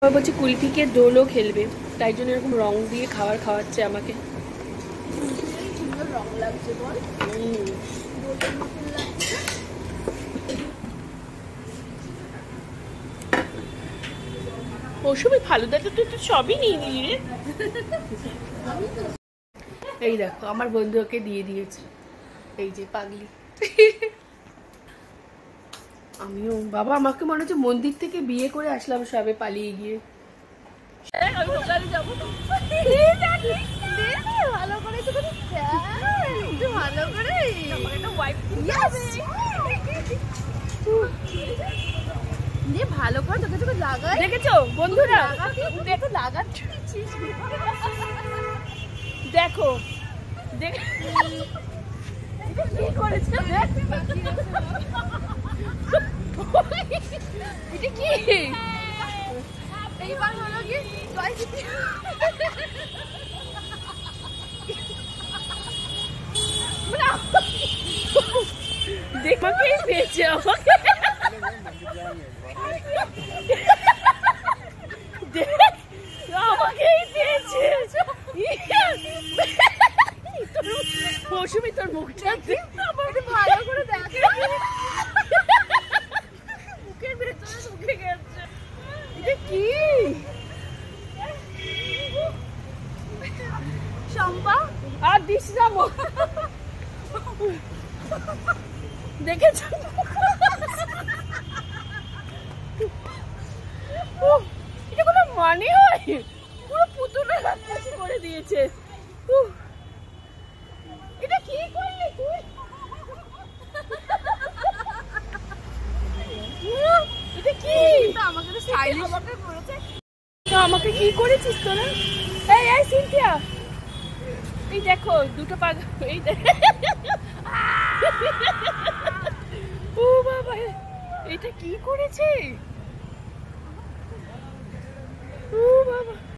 আবার বলছে কুলফিকে দোলও খেলবে, তাই জন্য এরকম রং দিয়ে খাওয়াচ্ছে আমাকে। রং লাগছে বল। ওসবই ফালুদাটা তুই তো সবই নিয়ে নিলি রে। এই দেখো আমার বন্ধুকে দিয়ে দিয়েছে, এই যে পাগলি। আমিও বাবা, আমাকে মনে হচ্ছে মন্দির থেকে বিয়ে করে আসলাম সবে পালিয়ে গিয়ে। যাবো ভালো করে ভালো করে ভালো করে তোকে তোকে লাগাই। দেখেছো বন্ধুরা, দেখো লাগাচ্ছিস দেখো দেখ কি করেছে এটা কি? এইবার হলো কি দেখমাকেই পেয়েছে আমাকে। আমাকেই পেয়েছে। মৌসুমি তোর মুখটা ভালো করে দেখে মুখের ভেতরে ঢুকে গেছে। এটা কি শম্পা? আর দিস না দেখেছ? এটা কোনো মানে হয়? পুরো পুতুলের হাত করে দিয়েছে। এটা কি করলি তুই? এটা কি? আমাকে তো স্টাইলিশ আমাকে করেছে। আমাকে কি করেছিস তোরা? এই এই সিনথিয়া, এই দেখো দুটো পা, এই ও বাবা, এটা কি করেছে? ও বাবা।